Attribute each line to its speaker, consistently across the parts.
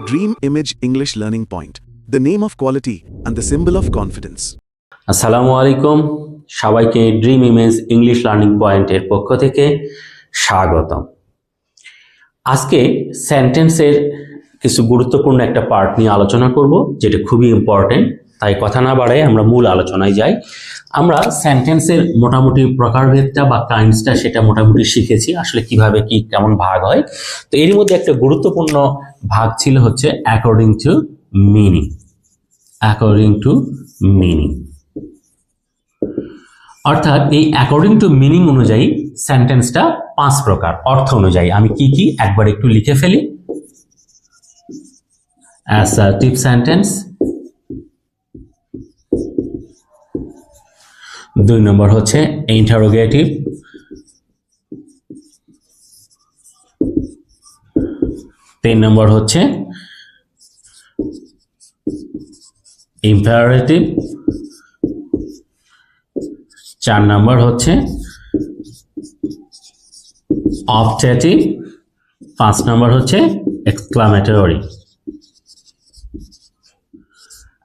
Speaker 1: Dream Image English Learning Point, the name of quality and the symbol of confidence.
Speaker 2: আসসালামু আলাইকুম সবাইকে dream image English learning পয়েন্টের পক্ষ থেকে স্বাগতম। আজকে সেন্টেন্সের কিছু গুরুত্বপূর্ণ একটা পার্ট নিয়ে আলোচনা করব, যেটা খুবই ইম্পর্টেন্ট। তাই কথা না বাড়ায় আমরা মূল আলোচনায় যাই। আমরা সেন্টেন্সের মোটামুটি প্রকারভেদটা বা কাইন্ডসটা সেটা মোটামুটি শিখেছি, আসলে কিভাবে কি কেমন ভাগ হয়। তো এর মধ্যে একটা গুরুত্বপূর্ণ ভাগ ছিল হচ্ছে according to meaning. According to meaning অর্থাৎ এই অ্যাকর্ডিং টু মিনিং অনুযায়ী সেন্টেন্সটা 5 প্রকার। অর্থ অনুযায়ী আমি কি কি একবার একটু লিখে ফেলি। অ্যাসার্টিভ সেন্টেন্স, 2 নম্বর হচ্ছে ইন্টারোগেটিভ, 3 নম্বর হচ্ছে ইম্পারেটিভ, 4 নম্বর হচ্ছে অবজেক্টিভ, 5 নম্বর হচ্ছে এক্সক্লামেটরি।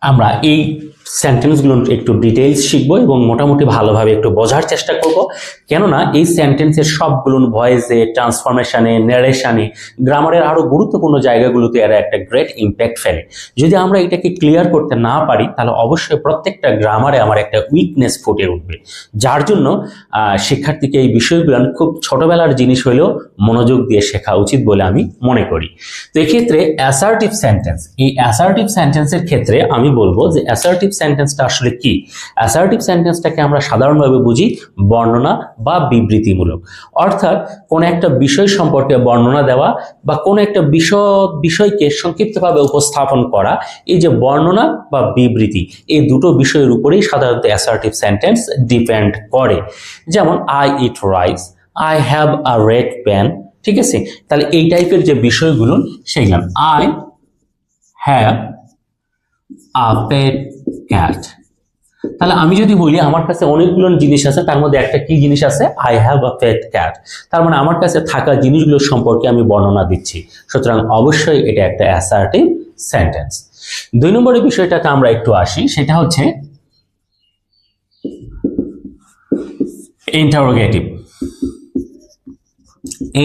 Speaker 2: আমরা এই সেন্টেন্সগুলো একটু ডিটেইলস শিখবো এবং মোটামুটি ভালোভাবে একটু বোঝার চেষ্টা করব, কেননা এই সেন্টেন্সের সবগুলো ভয়েসে, ট্রান্সফরমেশনে, ন্যারেশনে, গ্রামারের আরো গুরুত্বপূর্ণ জায়গাগুলোতে এরা একটা গ্রেট ইম্প্যাক্ট ফেলে। যদি আমরা এটাকে ক্লিয়ার করতে না পারি তাহলে অবশ্যই প্রত্যেকটা গ্রামারে আমার একটা উইকনেস ফুটে উঠবে, যার জন্য শিক্ষার্থীকে এই বিষয়গুলো খুব ছোটবেলার জিনিস হলেও মনোযোগ দিয়ে শেখা উচিত বলে আমি মনে করি। তো এক্ষেত্রে অ্যাসার্টিভ সেন্টেন্স, এই অ্যাসার্টিভ সেন্টেন্সের ক্ষেত্রে আমি বলবো যে অ্যাসার্টিভ সেন্টেন্সটা আসলে কি। অ্যাসার্টিভ সেন্টেন্সটাকে আমরা সাধারণভাবে বুঝি বর্ণনা বা বিবৃতিমূলক, অর্থাৎ কোন একটা বিষয় সম্পর্কে বর্ণনা দেওয়া বা কোন একটা বিষয়কে সংক্ষিপ্তভাবে উপস্থাপন করা। এই যে বর্ণনা বা বিবৃতি, এই দুটো বিষয়ের উপরেই সাধারণত অ্যাসার্টিভ সেন্টেন্স ডিপেন্ড করে। যেমন I eat rice, I have a red pen, ঠিক আছে। তাহলে এই টাইপের যে বিষয়গুলো সেগুলো, I have a pet cat. তাহলে আমি যদি বলি আমার কাছে অনেকগুলো জিনিস আছে, তার মধ্যে একটা কি জিনিস আছে, I have a pet cat, তার মানে আমার কাছে থাকা জিনিসগুলো সম্পর্কে আমি বর্ণনা দিচ্ছি। সুতরাং অবশ্যই এটা একটা অ্যাসার্টিভ সেন্টেন্স। 2 নম্বরের বিষয়টাতে আমরা একটু আসি, সেটা হচ্ছে ইন্টারোগেটিভ।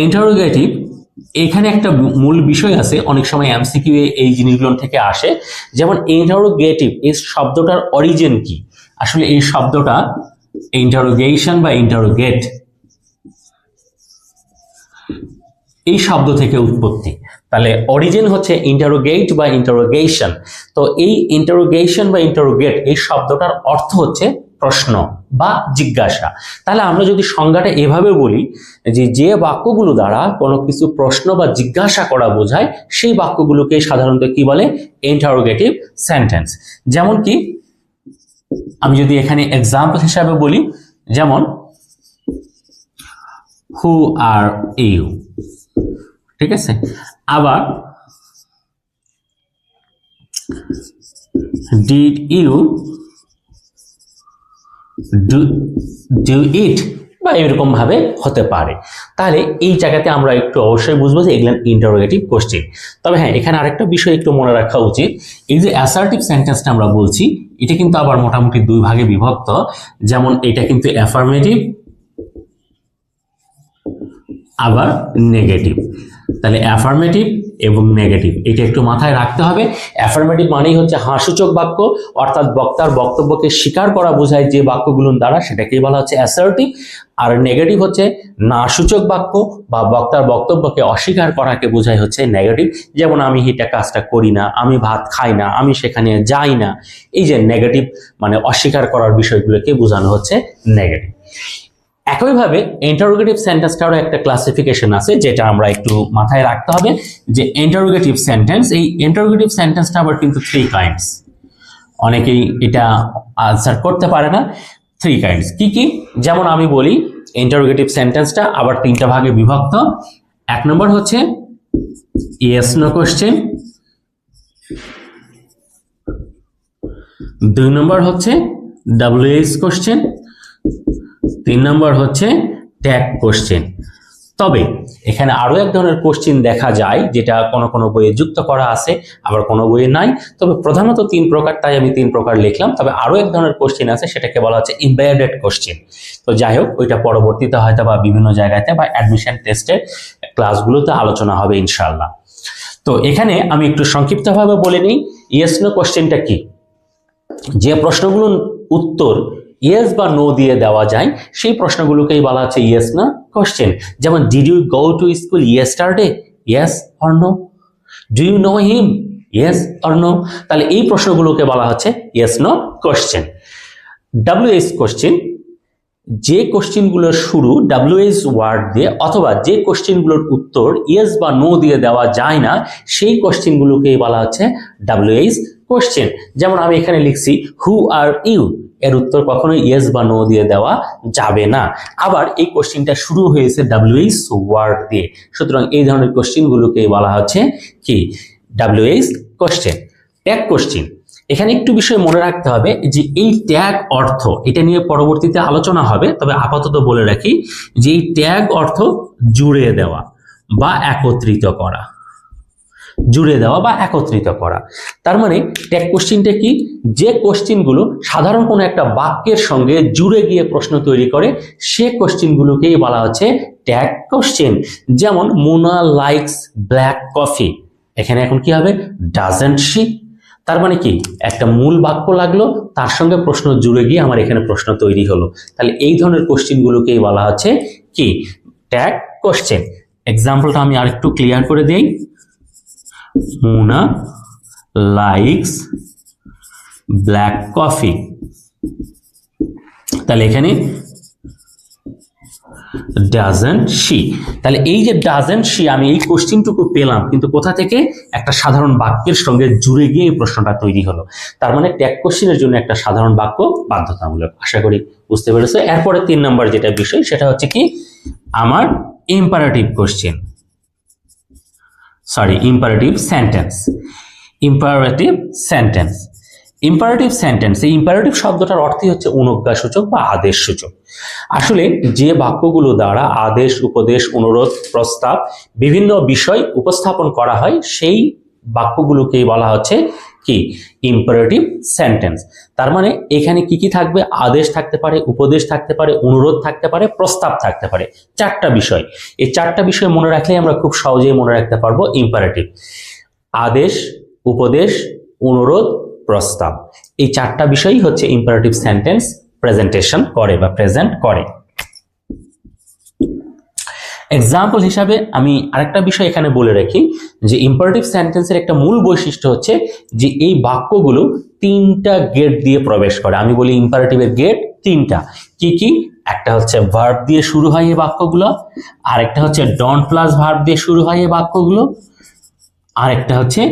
Speaker 2: ইন্টারোগেটিভ, এখানে একটা মূল বিষয় আছে, অনেক সময় এমসিকিউ এই জিনিসগুলো থেকে আসে। যেমন ইন্টারোগেটিভ, এই শব্দটার অরিজিন কি। আসলে এই শব্দটা ইন্টারোগেশন বা ইন্টারোগেট, এই শব্দ থেকে উৎপত্তি। তাহলে অরিজিন হচ্ছে ইন্টারোগেট বা ইন্টারোগেশন। তো এই ইন্টারোগেশন বা ইন্টারোগেট এই শব্দটার অর্থ হচ্ছে প্রশ্ন বা জিজ্ঞাসা। তাহলে আমরা যদি সংজ্ঞাটা এভাবে বলি যে বাক্যগুলো দ্বারা কোনো কিছু প্রশ্ন বা জিজ্ঞাসা করা বোঝায়, সেই বাক্যগুলোকে সাধারণত কি বলে, ইন্টারোগেটিভ সেন্টেন্স। যেমন কি আমি যদি এখানে এক্সাম্পল হিসাবে বলি, যেমন হু আর ইউ, ঠিক আছে। আবার ডিড ইউ ডু ইট, বা এরকম ভাবে হতে পারে। তাহলে এই জায়গাতে আমরা একটু অবশ্যই বুঝবো যে এগুলো ইন্টারোগেটিভ কোশ্চেন। তবে হ্যাঁ, এখানে আরেকটা বিষয় একটু মনে রাখা উচিত, এই যে অ্যাসার্টিভ সেন্টেন্সটা আমরা বলছি, এটা কিন্তু আবার মোটামুটি 2 ভাগে বিভক্ত। যেমন এটা কিন্তু অ্যাফার্মেটিভ, আবার নেগেটিভ। তাহলে অ্যাফার্মেটিভ এবং নেগেটিভ এটা একটু মাথায় রাখতে হবে। অ্যাফার্মেটিভ মানেই হচ্ছে হাসূচক বাক্য, অর্থাৎ বক্তার বক্তব্যকে স্বীকার করা বোঝায় যে বাক্যগুলোর দ্বারা, সেটাকেই বলা হচ্ছে অ্যাসার্টিভ। আর নেগেটিভ হচ্ছে না সূচক বাক্য বা বক্তার বক্তব্যকে অস্বীকার করাকে বোঝায় হচ্ছে নেগেটিভ। যেমন আমি এটা কাজটা করি না, আমি ভাত খাই না, আমি সেখানে যাই না। এই যে নেগেটিভ মানে অস্বীকার করার বিষয়গুলোকে বোঝানো হচ্ছে নেগেটিভ। একইভাবে ইন্টারোগেটিভ সেন্টেন্সটারও একটা ক্লাসিফিকেশন আছে, যেটা আমরা একটু মাথায় রাখতে হবে যে ইন্টারোগেটিভ সেন্টেন্স, এই ইন্টারোগেটিভ সেন্টেন্সটা আবার কিন্তু 3 কাইন্ডস। অনেকেই এটা আনসার করতে পারে না। 3 কাইন্ডস কি কি? যেমন আমি বলি ইন্টারোগেটিভ সেন্টেন্সটা আবার 3টা ভাগে বিভক্ত। 1 নম্বর হচ্ছে ইয়েস নো কোশ্চেন, 2 নম্বর হচ্ছে WH কোশ্চেন, 3 নম্বর হচ্ছে ট্যাগ কোশ্চেন। তবে এখানে আরো এক ধরনের কোশ্চিন দেখা যায় যেটা কোনো কোনো বইয়ে যুক্ত করা আছে, আবার কোনো বইয়ে নাই। তবে প্রধানত 3 প্রকার, তাই আমি 3 প্রকার লিখলাম। তবে আরো এক ধরনের কোশ্চিন আছে, সেটাকে বলা হচ্ছে এমবেডেড কোশ্চিন। তো যাই হোক, ওইটা পরবর্তীতে হয়তো বা বিভিন্ন জায়গাতে বা অ্যাডমিশন টেস্টের ক্লাসগুলোতে আলোচনা হবে ইনশাআল্লাহ। তো এখানে আমি একটু সংক্ষিপ্তভাবে বলে নিই ইয়েস নো কোশ্চেনটা কি। যে প্রশ্নগুলোর উত্তর ইয়েস বা নো দিয়ে দেওয়া যায় সেই প্রশ্নগুলোকেই বলা হচ্ছে ইয়েস নো কোশ্চেন। যেমন did you go to school yesterday, yes or no. Do you know him, yes or no. তাহলে এই প্রশ্নগুলোকে বলা হচ্ছে yes no question. WH question, যে কোশ্চেনগুলোর শুরু WH ওয়ার্ড দিয়ে অথবা যে কোশ্চেনগুলোর উত্তর ইয়েস বা নো দিয়ে দেওয়া যায় না সেই কোশ্চেনগুলোকেই বলা হচ্ছে WH কোশ্চেন। যেমন আমি এখানে লিখছি হু আর ইউ, এর উত্তর কখনোই ইয়েস বা নো দিয়ে দেওয়া যাবে না। আবার এই কোশ্চেনটা শুরু হয়েছে WH ওয়ার্ড দিয়ে, সুতরাং এই ধরনের কোশ্চেনগুলোকেই বলা হচ্ছে কি WH কোশ্চেন। ট্যাগ কোশ্চেন, এখানে একটু বিষয় মনে রাখতে হবে যে এই ট্যাগ অর্থ, এটা নিয়ে পরবর্তীতে আলোচনা হবে, তবে আপাতত বলে রাখি যে এই ট্যাগ অর্থ জুড়ে দেওয়া বা একত্রিত করা, জুড়ে দেওয়া বা একত্রিত করা। তার মানে ট্যাগ কোশ্চেনটা কি, যে কোশ্চেনগুলো সাধারণ কোনো একটা বাক্যের সঙ্গে জুড়ে গিয়ে প্রশ্ন তৈরি করে সে কোশ্চেনগুলোকেই বলা হচ্ছে ট্যাগ কোশ্চেন। যেমন মোনা লাইকস ব্ল্যাক কফি, এখানে এখন কি হবে ডাজন্ট শি। তার মানে কি একটা মূল বাক্য লাগলো, তার সঙ্গে প্রশ্ন জুড়ে গিয়ে আমার এখানে প্রশ্ন তৈরি হলো। তাহলে এই ধরনের কোশ্চেনগুলোকেই বলা হচ্ছে কি ট্যাগ কোশ্চেন। এক্সাম্পলটা আমি আরেকটু ক্লিয়ার করে দেই। মোনা লাইকস ব্ল্যাক কফি, তাহলে এখানে ডাজন্ট শি। তাহলে এই যে ডাজন্ট শি, আমি এই কোশ্চেনটুকু পেলাম কিন্তু কোথা থেকে, একটা সাধারণ বাক্যের সঙ্গে জুড়ে গিয়ে এই প্রশ্নটা তৈরি হলো। তার মানে ট্যাগ কোশ্চেনের জন্য একটা সাধারণ বাক্য বাধ্যতামূলক। আশা করি বুঝতে পেরেছো। এরপরে 3 নম্বর যেটা বিষয় সেটা হচ্ছে কি আমার imperative question, imperative sentence. Imperative sentence, imperative sentence, এই ইম্পারেটিভ শব্দটার অর্থই হচ্ছে অনুজ্ঞাসূচক বা আদেশ সূচক। আসলে যে বাক্যগুলো দ্বারা আদেশ, উপদেশ, অনুরোধ, প্রস্তাব বিভিন্ন বিষয় উপস্থাপন করা হয় সেই বাক্যগুলোকেই বলা হচ্ছে কি ইম্পারেটিভ সেন্টেন্স। তার মানে এখানে কি কি থাকবে, আদেশ থাকতে পারে, উপদেশ থাকতে পারে, অনুরোধ থাকতে পারে, প্রস্তাব থাকতে পারে, 4টা বিষয়। এই 4টা বিষয় মনে রাখলেই আমরা খুব সহজেই মনে রাখতে পারবো ইম্পারেটিভ। আদেশ, উপদেশ, অনুরোধ, প্রস্তাব, এই 4টা বিষয়ই হচ্ছে ইম্পারেটিভ সেন্টেন্স প্রেজেন্টেশন করে বা প্রেজেন্ট করে। এক্সাম্পল হিসাবে আমি আরেকটা বিষয় এখানে বলে রাখি যে ইম্পারেটিভ সেন্টেন্সের একটা মূল বৈশিষ্ট্য হচ্ছে যে এই বাক্যগুলো 3টা গেট দিয়ে প্রবেশ করে। আমি বলি ইম্পারেটিভের গেট 3টা। কি কি? একটা হচ্ছে ভার্ব দিয়ে শুরু হয় এই বাক্যগুলো, আরেকটা হচ্ছে ডন প্লাস ভার্ব দিয়ে শুরু হয় এই বাক্যগুলো, আরেকটা হচ্ছে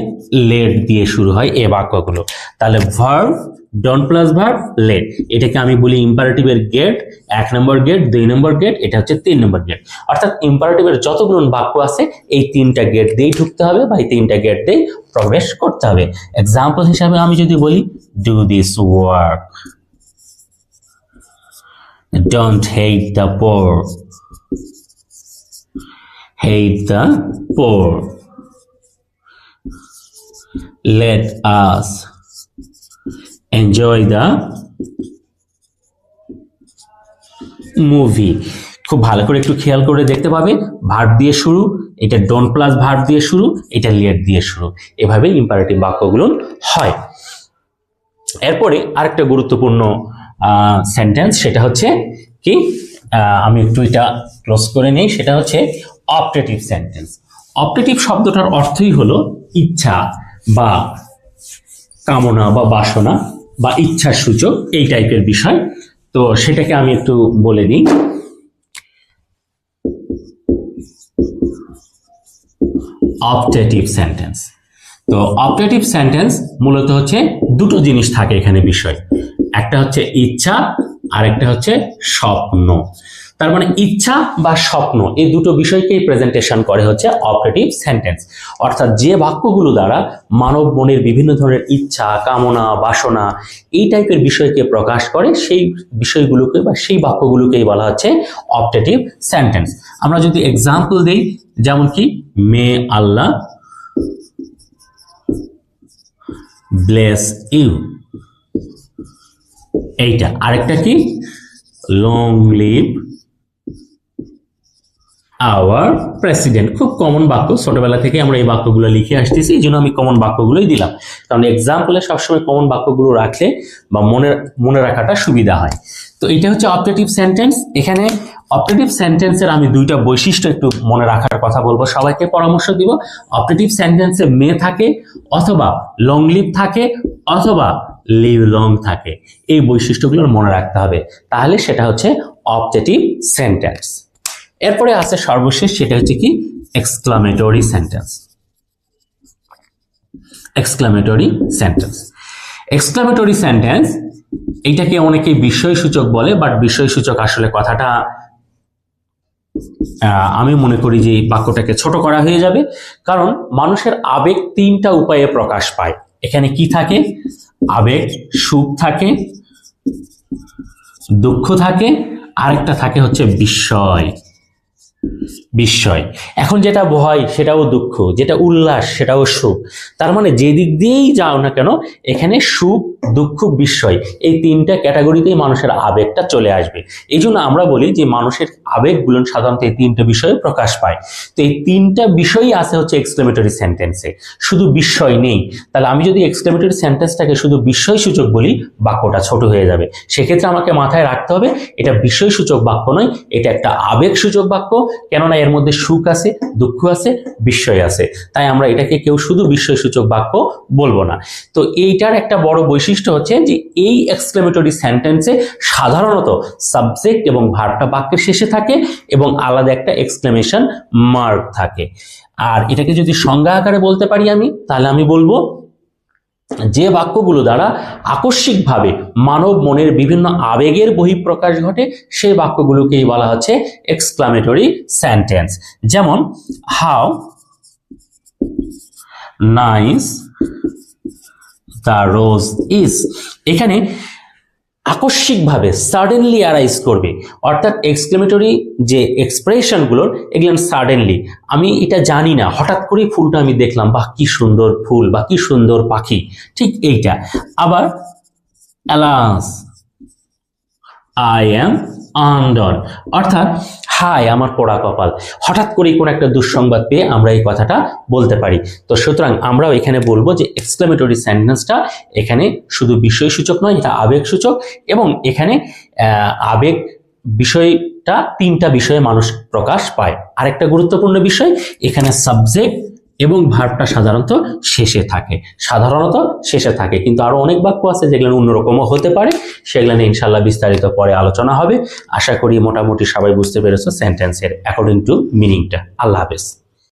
Speaker 2: লেট দিয়ে শুরু হয় এই বাক্যগুলো। তাহলে ভার্ব, ডন প্লাস ভার্ব, লেট, এটাকে আমি বলি ইম্পারেটিভের গেট, 1 নম্বর গেট, 2 নম্বর গেট, এটা হচ্ছে 3 নম্বর গেট। অর্থাৎ ইম্পারেটিভের যতগুলো বাক্য আছে এই 3টা গেট দিয়েই ঢুকতে হবে বা এই 3টা গেট দিয়েই প্রবেশ করতে হবে। এক্সাম্পল হিসাবে আমি যদি বলি do this work, don't hate the poor, hate the poor, let us enjoy the movie। খুব ভালো করে একটু খেয়াল করে দেখতে পাবে, ভার্ব দিয়ে শুরু, এটা ডন প্লাস ভার্ব দিয়ে শুরু, এটা লেট দিয়ে শুরু, এভাবে ইম্পারেটিভ বাক্যগুলো হয়। এরপরে আরেকটা গুরুত্বপূর্ণ সেন্টেন্স, সেটা হচ্ছে কি আমি একটু এটা ক্লোজ করে নেই, সেটা হচ্ছে অপটেটিভ সেন্টেন্স। অপটেটিভ শব্দটার অর্থই হলো ইচ্ছা বা কামনা বা বাসনা বা ইচ্ছার সূচক, এই টাইপের বিষয়। তো সেটাকে আমি একটু বলে দিই। অপটেটিভ সেন্টেন্স, তো অপটেটিভ সেন্টেন্স মূলত হচ্ছে দুটো জিনিস থাকে এখানে বিষয়, একটা হচ্ছে ইচ্ছা আর একটা হচ্ছে স্বপ্ন। তার মানে ইচ্ছা বা স্বপ্ন এই দুটো বিষয়কেই প্রেজেন্টেশন করে হচ্ছে অপারেটিভ সেন্টেন্স। অর্থাৎ যে বাক্যগুলো দ্বারা মানব মনের বিভিন্ন ধরনের ইচ্ছা, কামনা, বাসনা এই টাইপের বিষয়কে প্রকাশ করে সেই বিষয়গুলোকে বা সেই বাক্যগুলোকেই বলা হচ্ছে অপারেটিভ সেন্টেন্স। আমরা যদি এক্সাম্পল দেই, যেমন কি মে আল্লাহ ব্লেস ইউ, এইটা। আরেকটা কি লং লিভ আওয়ার প্রেসিডেন্ট। খুব কমন বাক্য, ছোটবেলা থেকে আমরা এই বাক্যগুলো লিখে আসতেছি, এই জন্য আমি কমন বাক্যগুলোই দিলাম, কারণ এক্সাম্পলে সবসময় কমন বাক্যগুলো রাখলে বা মনে রাখাটা সুবিধা হয়। তো এটা হচ্ছে অপারেটিভ সেন্টেন্স। এখানে অপারেটিভ সেন্টেন্সের আমি দুইটা বৈশিষ্ট্য একটু মনে রাখার কথা বলবো, সবাইকে পরামর্শ দিব। অপারেটিভ সেন্টেন্সে মে থাকে, অথবা লং লিভ থাকে, অথবা লিভ লং থাকে। এই বৈশিষ্ট্যগুলো মনে রাখতে হবে, তাহলে সেটা হচ্ছে অপারেটিভ সেন্টেন্স। এরপরে আছে সর্বশেষ, সেটা হচ্ছে কি exclamatory sentence. Exclamatory sentence, exclamatory sentence এইটাকে অনেকে বিস্ময়সূচক বলে, বাট বিস্ময়সূচক আসলে কথাটা আমি মনে করি যে এই বাক্যটাকে ছোট করা হয়ে যাবে, কারণ মানুষের আবেগ তিনটা উপায়ে প্রকাশ পায়। এখানে কি থাকে? আবেগ, সুখ থাকে, দুঃখ থাকে, আরেকটা থাকে হচ্ছে বিস্ময়। বিস্ময়, এখন যেটা ভয় সেটাও দুঃখ, যেটা উল্লাস সেটাও সুখ। তার মানে যে দিক দিয়েই যাও না কেন, এখানে সুখ, দুঃখ, বিস্ময় এই তিনটা ক্যাটাগরিতেই মানুষের আবেগটা চলে আসবে। এই জন্য আমরা বলি যে মানুষের আবেগগুলো সাধারণত এই তিনটা বিষয়ে প্রকাশ পায়। তো এই তিনটা বিষয়ই আছে হচ্ছে এক্সক্লেমেটরি সেন্টেন্সে, শুধু বিস্ময় নেই। তাহলে আমি যদি এক্সক্লেমেটরি সেন্টেন্সটাকে শুধু বিস্ময়সূচক বলি, বাক্যটা ছোট হয়ে যাবে। সেক্ষেত্রে আমাকে মাথায় রাখতে হবে এটা বিস্ময়সূচক বাক্য নয়, এটা একটা আবেগসূচক বাক্য। কেননা এর মধ্যে সুখ আছে, দুঃখ আছে, বিস্ময় আছে, তাই আমরা এটাকে কেউ শুধু বিস্ময়সূচক বাক্য বলবো না। তো এইটার একটা বড় বৈশিষ্ট্য হচ্ছে যে এই এক্সক্লেমেটরি সেন্টেন্সে সাধারণত সাবজেক্ট এবং ভার্বটা বাক্যের শেষে থাকে এবং আলাদা একটা এক্সক্লেমেশন মার্ক থাকে। আর এটাকে যদি সংজ্ঞা আকারে বলতে পারি আমি, তাহলে আমি বলবো যে বাক্যগুলো দ্বারা আকস্মিকভাবে মানব মনের বিভিন্ন আবেগের বহিঃপ্রকাশ ঘটে সেই বাক্যগুলোকেই বলা হচ্ছে এক্সক্লামেটরি সেন্টেন্স। যেমন how nice the rose is, এখানে আকস্মিকভাবে সাডেনলি অ্যারাইজ করবে, অর্থাৎ এক্সক্লেমেটরি যে এক্সপ্রেশনগুলোর এগুলো সাডেনলি, আমি এটা জানি না, হঠাৎ করে ফুলটা আমি দেখলাম, বাহ কি সুন্দর ফুল বা কি সুন্দর পাখি, ঠিক এইটা। আবার অ্যালাস আই অ্যাম আনডন, অর্থাৎ হায় আমার পোড়া কপাল, হঠাৎ করে কোন একটা দুঃসংবাদ পেয়ে আমরা এই কথাটা বলতে পারি। তো সুতরাং আমরাও এখানে বলবো যে এক্সক্লেমেটরি সেন্টেন্সটা এখানে শুধু বিস্ময়সূচক নয়, এটা আবেগসূচক, এবং এখানে আবেগ বিষয়টা তিনটা বিষয়ে মানুষ প্রকাশ পায়। আরেকটা গুরুত্বপূর্ণ বিষয়, এখানে সাবজেক্ট এবং ভার্বটা সাধারণত শেষে থাকে, কিন্তু আরো অনেক বাক্য আছে যেগুলো অন্যরকমও হতে পারে, সেগুলো নিয়ে ইনশাল্লাহ বিস্তারিত পরে আলোচনা হবে। আশা করি মোটামুটি সবাই বুঝতে পেরেছো সেন্টেন্সের অ্যাকর্ডিং টু মিনিংটা। আল্লাহ হাফেজ।